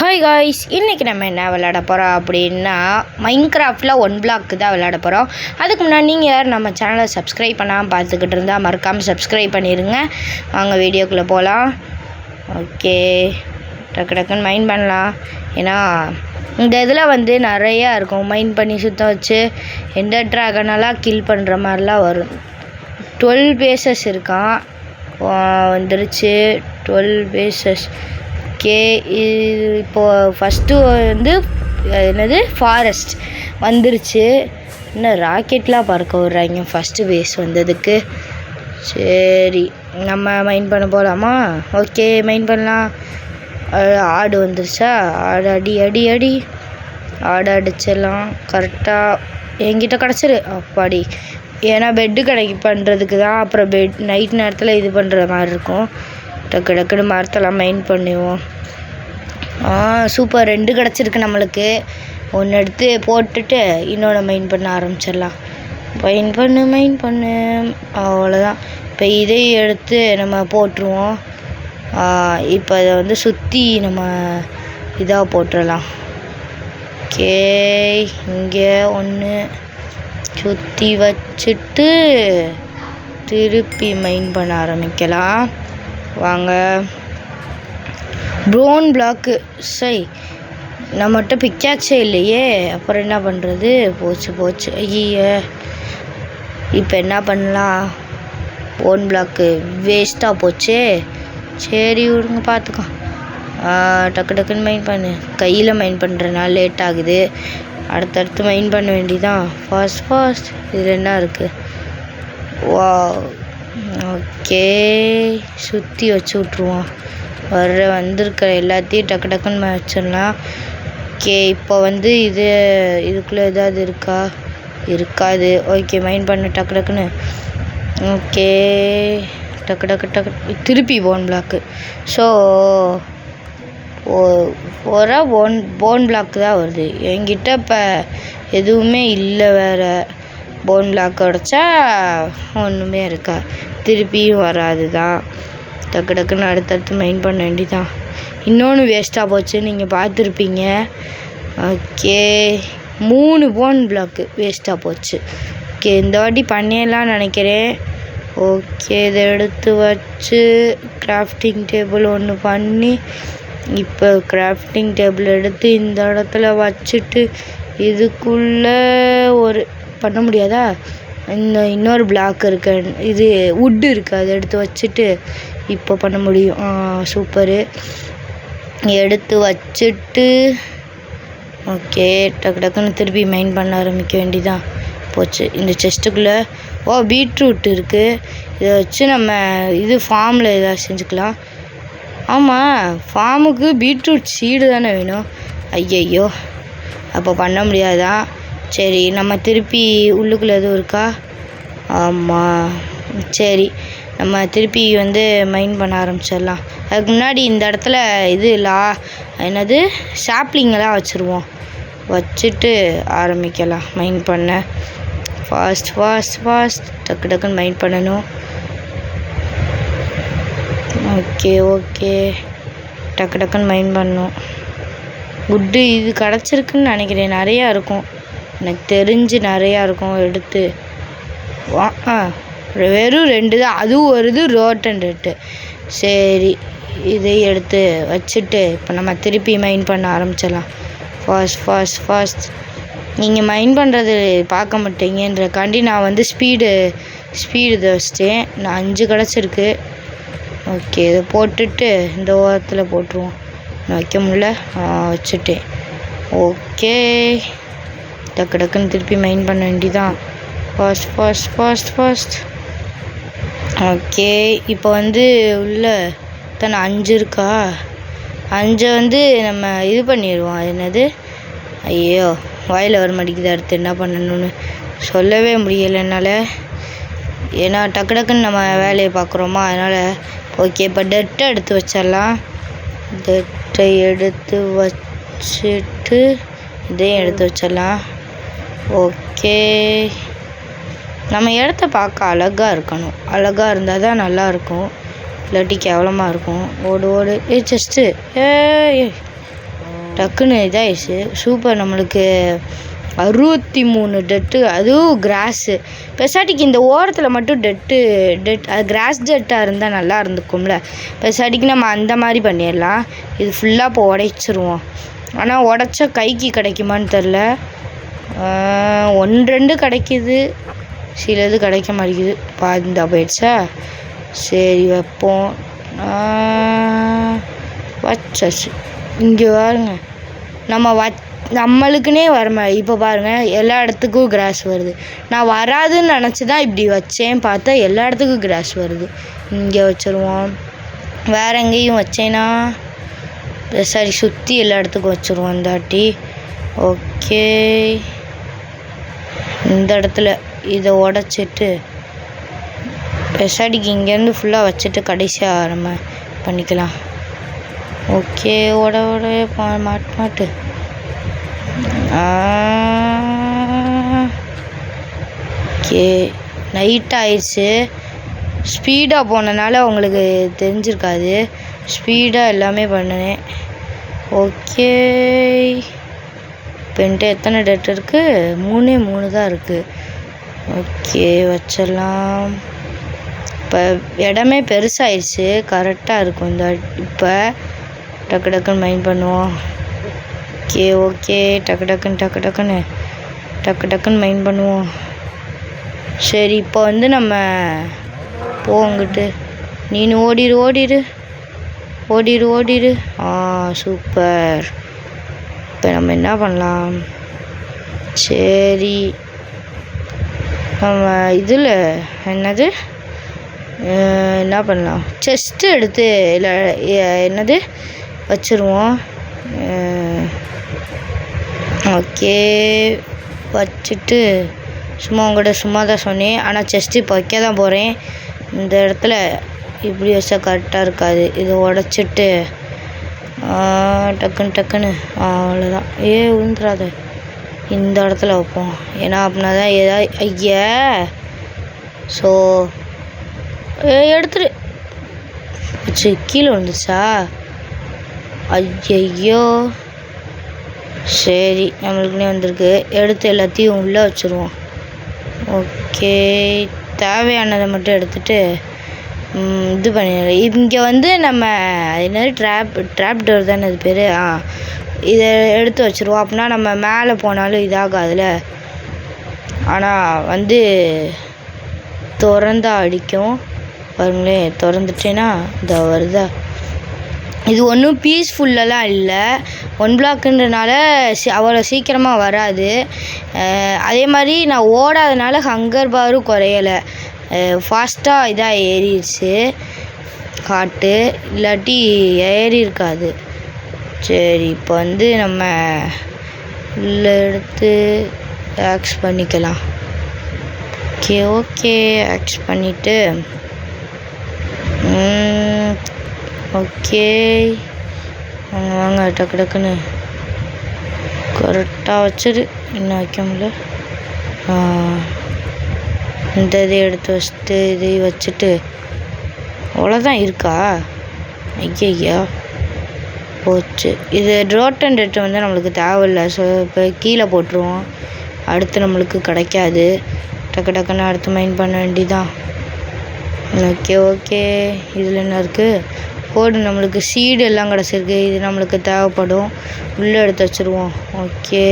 Hi guys, இன்றைக்கி நம்ம என்ன விளையாட போகிறோம் அப்படின்னா மைன்கிராஃப்டில் 1 பிளாக் தான் விளையாட போகிறோம். அதுக்கு முன்னாடி நீங்கள் யார் நம்ம சேனலை சப்ஸ்கிரைப் பண்ணாமல் பார்த்துக்கிட்டு இருந்தால் மறக்காமல் சப்ஸ்கிரைப் பண்ணிடுங்க. வாங்க வீடியோக்குள்ளே போகலாம். ஓகே, டக்குன்னு மைண்ட் பண்ணலாம். ஏன்னா இந்த இதில் வந்து நிறையா இருக்கும். மைண்ட் பண்ணி சுற்ற வச்சு எந்த ட்ராகனெல்லாம் கில் பண்ணுற மாதிரிலாம் வரும். 12 பேசஸ் இருக்கான், வந்துருச்சு 12 பேசஸ். ஓகே, இது இப்போது ஃபஸ்ட்டு வந்து என்னது ஃபாரஸ்ட் வந்துருச்சு. இன்னும் ராக்கெட்லாம் பறக்க விட்றாங்க ஃபஸ்ட்டு பேஸ் வந்ததுக்கு. சரி, நம்ம மைண்ட் பண்ண போகலாமா? ஓகே, மைண்ட் பண்ணலாம். ஆடு வந்துருச்சா? ஆடு அடி அடி அடி ஆடு அடிச்சிடலாம். கரெக்டாக என்கிட்ட கிடச்சிரு அப்பாடி. ஏன்னா பெட்டு கிடைக்கு பண்ணுறதுக்கு தான். அப்புறம் நைட் நேரத்தில் இது பண்ணுற மாதிரி இருக்கும். டக்குன்னு மரத்தெல்லாம் மைண்ட் பண்ணுவோம். சூப்பர், 2 கிடச்சிருக்கு நம்மளுக்கு. ஒன்று எடுத்து போட்டுட்டு இன்னொன்று மைண்ட் பண்ண ஆரம்பிச்சிடலாம். மைண்ட் பண்ணு அவ்வளோதான். இப்போ இதை எடுத்து நம்ம போட்டுருவோம். இப்போ அதை வந்து சுற்றி நம்ம இதாக போட்டுடலாம். ஓகே, இங்கே ஒன்று சுற்றி வச்சுட்டு திருப்பி மைண்ட் பண்ண ஆரம்பிக்கலாம். வாங்க. Brown black. சரி, நம்மகிட்ட பிக்காச்சே இல்லையே, அப்புறம் என்ன பண்ணுறது? போச்சு ஐய. இப்போ என்ன பண்ணலாம்? ப்ரௌன் பிளாக்கு வேஸ்ட்டாக போச்சே. சரி விடுங்க, பார்த்துக்கோ. டக்குன்னு மைண்ட் பண்ணு. கையில் மைண்ட் பண்ணுறதுனால லேட் ஆகுது. அடுத்தடுத்து மைண்ட் பண்ண வேண்டியதான். ஃபாஸ்ட். இதில் என்ன இருக்குது? வா, ஓகே, சுற்றி வச்சு விட்ருவோம். வந்திருக்கிற எல்லாத்தையும் டக்குன்னு வச்சிடலாம். ஓகே, இப்போ வந்து இதுக்குள்ளே ஏதாவது இருக்காது. ஓகே, மைண்ட் பண்ணு டக்குன்னு. ஓகே, டக்கு திருப்பி போன் பிளாக்கு. ஸோ ஒரு போன் பிளாக் தான் வருது என்கிட்ட. இப்போ எதுவுமே இல்லை வேறு. போன் பிளாக் உடைச்சா ஒன்றுமே இருக்கா, திருப்பியும் வராது தான். டக்குன்னு அடுத்தடுத்து மைண்ட் பண்ண வேண்டிதான். இன்னொன்று வேஸ்ட்டாக போச்சு, நீங்கள் பார்த்துருப்பீங்க. ஓகே, 3 போன் பிளாக்கு வேஸ்ட்டாக போச்சு. ஓகே, இந்த வாட்டி பண்ணிடலான்னு நினைக்கிறேன். ஓகே, இதை எடுத்து வச்சு கிராஃப்டிங் டேபிள் ஒன்று பண்ணி, இப்போ கிராஃப்டிங் டேபிள் எடுத்து இந்த இடத்துல வச்சுட்டு இதுக்குள்ளே ஒரு பண்ண முடியாதா? இன்னொரு பிளாக் இருக்கு, இது வுட்டு இருக்குது, அதை எடுத்து வச்சுட்டு இப்போ பண்ண முடியும். சூப்பரு. எடுத்து வச்சுட்டு ஓகே, டக்குன்னு திருப்பி மைண்ட் பண்ண ஆரம்பிக்க வேண்டியதான். போச்சு. இந்த செஸ்ட்டுக்குள்ளே பீட்ரூட் இருக்குது. இதை வச்சு நம்ம ஃபார்மில் எதாவது செஞ்சுக்கலாம். ஆமாம், ஃபார்முக்கு பீட்ரூட் சீடு தானே வேணும். ஐயையோ, அப்போ பண்ண முடியாதான். சரி, நம்ம திருப்பி உள்ளுக்குள்ளே எதுவும் இருக்கா? ஆமாம், சரி, நம்ம திருப்பி வந்து மைண்ட் பண்ண ஆரம்பிச்சிடலாம். அதுக்கு முன்னாடி இந்த இடத்துல என்னது சாப்ளிங்கெல்லாம் வச்சுருவோம். வச்சுட்டு ஆரம்பிக்கலாம் மைண்ட் பண்ண. ஃபாஸ்ட் டக்குன்னு மைண்ட் பண்ணணும். ஓகே, டக்குன்னு மைண்ட் பண்ணணும். வுட்டு இது கிடச்சிருக்குன்னு நினைக்கிறேன். நிறையா இருக்கும், எனக்கு தெரிஞ்சு நிறையா இருக்கும். எடுத்து வெறும் 2 தான், அதுவும் வருது ரோட்டன் ரேட்டு. சரி, இதை எடுத்து வச்சுட்டு இப்போ நம்ம திருப்பி மைண்ட் பண்ண ஆரம்பிச்சிடலாம். ஃபாஸ்ட். நீங்கள் மைண்ட் பண்ணுறது பார்க்க மாட்டீங்கன்றக்காண்டி நான் வந்து ஸ்பீடு இதை வச்சிட்டேன். நான் 5 கிடச்சிருக்கு. ஓகே, இதை போட்டுட்டு இந்த ஓரத்தில் போட்டுருவோம். நான் வைக்க முடியல, வச்சுட்டேன். ஓகே, டக்குன்னு திருப்பி மைண்ட் பண்ண வேண்டியதான். ஃபாஸ்ட். ஓகே, இப்போ வந்து உள்ள தானே 5 இருக்கா? 5 வந்து நம்ம இது பண்ணிடுவோம். அது என்னது? ஐயோ, வாயில் வர மாட்டேங்குது. அடுத்து என்ன பண்ணணும்னு சொல்லவே முடியலை என்னால். ஏன்னா டக்குன்னு நம்ம வேலையை பார்க்குறோமா, அதனால். ஓகே, இப்போ டெட்டை எடுத்து வச்சிடலாம். டெட்டை எடுத்து வச்சுட்டு இதையும் எடுத்து வச்சிடலாம். ஓகே, நம்ம இடத்த பார்க்க அழகாக இருக்கணும். அழகாக இருந்தால் தான் நல்லாயிருக்கும், இல்லாட்டி கேவலமாக இருக்கும். ஓடு செஸ்ட்டு. டக்குன்னு இதாகிடுச்சு. சூப்பர். நம்மளுக்கு 63 டெட்டு, அதுவும் கிராஸு. பெசாட்டிக்கு இந்த ஓரத்தில் மட்டும் டெட் அது கிராஸ் டெட்டாக இருந்தால் நல்லா இருந்துக்கும்ல. பெசாட்டிக்கு நம்ம அந்த மாதிரி பண்ணிடலாம். இது ஃபுல்லாக இப்போ உடைச்சிருவோம். ஆனால் உடச்சா கைக்கு கிடைக்குமான்னு தெரில. 1-2 கிடைக்கிது, சிலது கிடைக்க மாட்டேங்குது. பாதிந்தா போயிடுச்சா. சரி வைப்போம். வச்சாச்சு. இங்கே பாருங்க, நம்மளுக்குன்னே வரமா. இப்போ பாருங்கள், எல்லா இடத்துக்கும் கிராஸ் வருது. நான் வராதுன்னு நினச்சி தான் இப்படி வச்சேன், பார்த்தா எல்லா இடத்துக்கும் கிராஸ் வருது. இங்கே வச்சுருவோம். வேறு எங்கேயும் வச்சேன்னா சரி, சுற்றி எல்லா இடத்துக்கும் வச்சுருவோம் இந்த வாட்டி. ஓகே, இந்த இடத்துல இதை உடச்சிட்டு பெசாடிக்கு இங்கேருந்து ஃபுல்லாக வச்சுட்டு கடைசியாக நம்ம பண்ணிக்கலாம். ஓகே, மாட்டு ஓகே. நைட் ஆயிடுச்சு. ஸ்பீடாக போனனால உங்களுக்கு தெரிஞ்சிருக்காது. ஸ்பீடாக எல்லாமே பண்ணினேன். ஓகே, பென்ட்டு எத்தனை டெட் இருக்குது? 3 தான் இருக்குது. ஓகே, வச்சிடலாம். இப்போ இடமே பெருசாகிடுச்சு, கரெக்டாக இருக்கும். இந்த இப்போ டக்குன்னு மைண்ட் பண்ணுவோம். ஓகே, டக்குன்னு மைண்ட் பண்ணுவோம். சரி, இப்போ வந்து நம்ம போங்கிட்டு நீனு ஓடிடு. சூப்பர். இப்போ நம்ம என்ன பண்ணலாம்? சரி, நம்ம இதில் என்ன பண்ணலாம்? செஸ்ட்டு எடுத்து இல்லை வச்சுருவோம். ஓகே, வச்சுட்டு சும்மா தான் சொன்னேன். ஆனால் செஸ்ட்டு இப்போ வைக்க தான் போகிறேன். இந்த இடத்துல இப்படி வச்சா கரெக்டாக இருக்காது. இதை உடச்சிட்டு டக்குன்னு அவ்வளோதான். விழுந்துடாத. இந்த இடத்துல வைப்போம். ஏன்னா அப்படின்னா தான் ஏதாவது ஐயா. ஸோ எடுத்துரு வச்சு கீழே விழுந்துச்சா? ஐயோ. சரி, நம்மளுக்குன்னே வந்திருக்கு. எடுத்து எல்லாத்தையும் உள்ளே வச்சுருவோம். ஓகே, தேவையானதை மட்டும் எடுத்துகிட்டு இது பண்ணிடுறேன். இங்கே வந்து நம்ம ட்ராப் டோர் தானே அது பேர். இதை எடுத்து வச்சுருவோம். அப்படின்னா நம்ம மேலே போனாலும் இதாகாதுல. ஆனால் வந்து திறந்தா அடிக்கும். பாருங்களேன், திறந்துட்டேன்னா இதை வருதா. இது ஒன்றும் பீஸ்ஃபுல்லெலாம் இல்லை. 1 பிளாக்குன்றனால அவ்வளோ சீக்கிரமாக வராது. அதே மாதிரி நான் ஓடாதனால ஹங்கர் பாரும் குறையலை. ஃபாஸ்ட்டாக இதாக ஏறிடுச்சு காட்டு, இல்லாட்டி ஏறி இருக்காது. சரி, இப்போ வந்து நம்ம உள்ளே எடுத்து ஆக்ஸ் பண்ணிக்கலாம். ஓகே, ஆக்ஸ் பண்ணிவிட்டு ஓகே வாங்க. டக்குன்னு கரெக்டாக வச்சிரு. இன்னும் வைக்க முடியல. இந்த இதை எடுத்து வச்சுட்டு இதையும் வச்சுட்டு அவ்வளோதான் இருக்கா? ஐயா போச்சு. இது ட்ரோட் அண்ட் டெட் வந்து நம்மளுக்கு தேவையில்லை. ஸோ இப்போ கீழே போட்டுருவோம். அடுத்து நம்மளுக்கு கிடைக்காது. டக்குன்னு அடுத்து மைண்ட் பண்ண வேண்டியதான். ஓகே. இதில் என்ன இருக்குது? கோடு நம்மளுக்கு சீடு எல்லாம் கிடச்சிருக்கு. இது நம்மளுக்கு தேவைப்படும். உள்ளே எடுத்து வச்சுருவோம். ஓகே.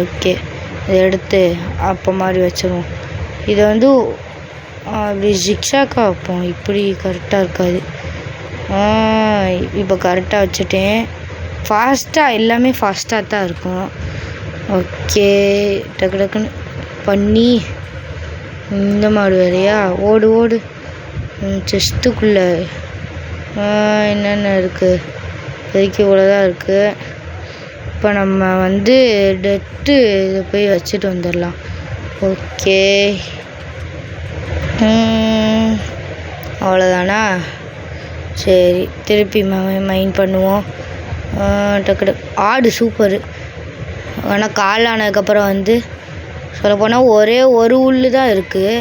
ஓகே, இதை எடுத்து அப்போ மாதிரி வச்சுருவோம். இதை வந்து அப்படி ஜிக்ஸாக்காக வைப்போம். இப்படி கரெக்டாக இருக்காது. இப்போ கரெக்டாக வச்சுட்டேன். எல்லாமே ஃபாஸ்ட்டாக தான் இருக்கும். ஓகே, டக்குன்னு பண்ணி இந்த மாடு வேறையா. ஓடு செஸ்ட்டுக்குள்ளே என்னென்ன இருக்குது? இப்போதைக்கு இவ்வளோதான் இருக்குது. இப்போ நம்ம வந்து டெட்டு இதை போய் வச்சுட்டு வந்துடலாம். ஓகே, அவ்வளோதானா? சரி, திருப்பி மைண்ட் பண்ணுவோம். டக்கு ஆடு சூப்பரு. ஆனால் கால் ஆனதுக்கப்புறம் வந்து சொல்லப்போனால் ஒரே ஒரு உள்ளு தான் இருக்குது.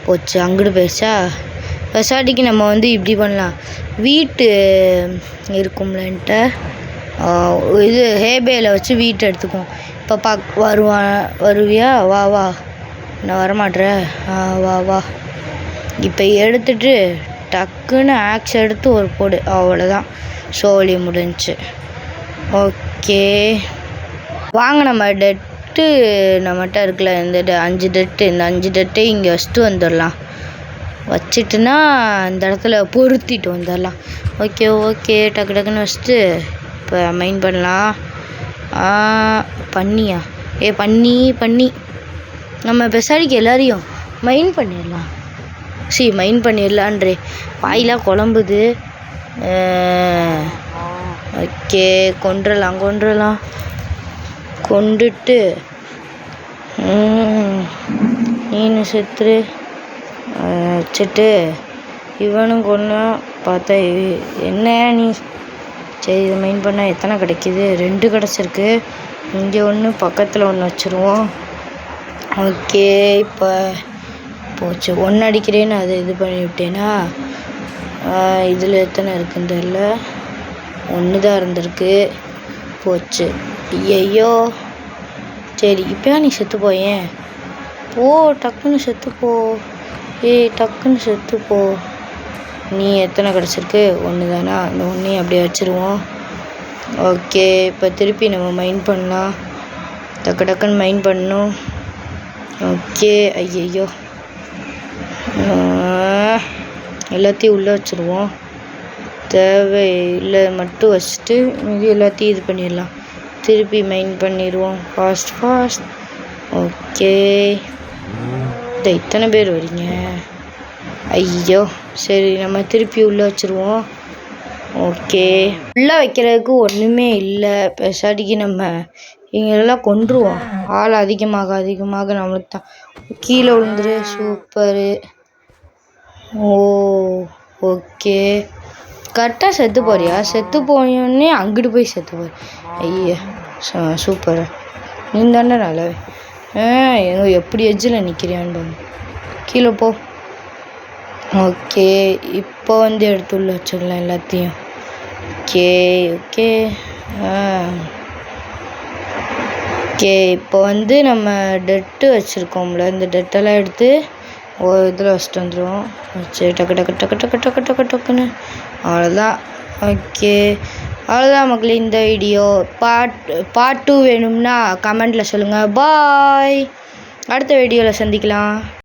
போச்சு, அங்கிட்டு போயிடுச்சா. பெசாட்டிக்கு நம்ம வந்து இப்படி பண்ணலாம். வீட்டு இருக்கும்லன்ட்டு இது ஹேபேயில் வச்சு வீட்டை எடுத்துக்குவோம். இப்போ வருவியா? வா வா. நான் வரமாட்ற. வா வா. இப்போ எடுத்துட்டு டக்குன்னு ஆக்ஸ் எடுத்து ஒரு போடு, அவ்வளோதான். சோலி முடிஞ்சிச்சு. ஓகே வாங்க, நம்ம டெட்டு நம்மகிட்ட இருக்குல்ல, இந்த 5 டெட்டு, இந்த 5 டெட்டை இங்கே வச்சுட்டு வந்துடலாம். வச்சுட்டுனா இந்த இடத்துல பொருத்திட்டு வந்துடலாம். ஓகே ஓகே டக்கு டக்குன்னு வச்சுட்டு இப்போ மைன் பண்ணலாம். பண்ணியா? பண்ணி நம்ம பெசாடிக்கு எல்லாரையும் மைன் பண்ணிடலாம். மைன் பண்ணிடலான்றே வாயிலாம் குழம்புது. ஓகே கொண்டுடலாம். கொண்டுட்டு நீனு செத்துரு வச்சுட்டு இவனும் கொன்னா பார்த்தா என்ன நீ. சரி இதை மெயின் பண்ணால் எத்தனை கிடைக்கிது? 2 கிடச்சிருக்கு. இங்கே ஒன்று பக்கத்தில் ஒன்று வச்சுருவோம். ஓகே இப்போ போச்சு. 1 அடிக்கிறேன்னு அதை இது பண்ணி விட்டேன்னா இதில் எத்தனை இருக்குன்னு தெரியல. 1 தான் இருந்திருக்கு. போச்சு. ஐயோ சரி இப்போ நீ செத்து போயேன். டக்குன்னு செத்துப்போ. டக்குன்னு செத்துப்போ. நீ எத்தனை கிடச்சிருக்கு? 1 தானா? இந்த 1 அப்படியே வச்சுருவோம். ஓகே இப்போ திருப்பி நம்ம மைன் பண்ணலாம். டக்குன்னு மைன் பண்ணணும். ஓகே ஐயோ எல்லாத்தையும் உள்ளே வச்சுருவோம். தேவையில்லை மட்டும் வச்சுட்டு இது எல்லாத்தையும் இது பண்ணிடலாம். திருப்பி மைன் பண்ணிடுவோம் ஃபாஸ்ட். ஓகே இத்தனை பேர் வரீங்க. ஐயோ சரி நம்ம திருப்பி உள்ளே வச்சுருவோம். ஓகே உள்ளே வைக்கிறதுக்கு ஒன்றுமே இல்லை. பெசாடிக்கு நம்ம இங்கெல்லாம் கொன்றுவோம். ஆள் அதிகமாக நம்மளுக்கு தான் கீழே விழுந்துரு. சூப்பரு. ஓகே கரெக்டாக செத்து போறியா? செத்து போனோடனே அங்கிட்டு போய் செத்து போய். ஐயா சூப்பர். நீ தானே நல்லவே. எப்படி எஜ்ஜில் நிற்கிறியான்னு கீழே போ. ஓகே இப்போ வந்து எடுத்து உள்ள வச்சிடலாம் எல்லாத்தையும். ஓகே இப்போ வந்து நம்ம டெட்டு வச்சுருக்கோம்ல, இந்த டெட்டெல்லாம் எடுத்து ஒரு இதில் வச்சுட்டு வந்துடுவோம். வச்சு டக்குன்னு அவ்வளோதான். ஓகே அவ்வளோதான் மக்களே. இந்த வீடியோ பார்ட் 2 வேணும்னா கமெண்டில் சொல்லுங்கள். பாய். அடுத்த வீடியோவில் சந்திக்கலாம்.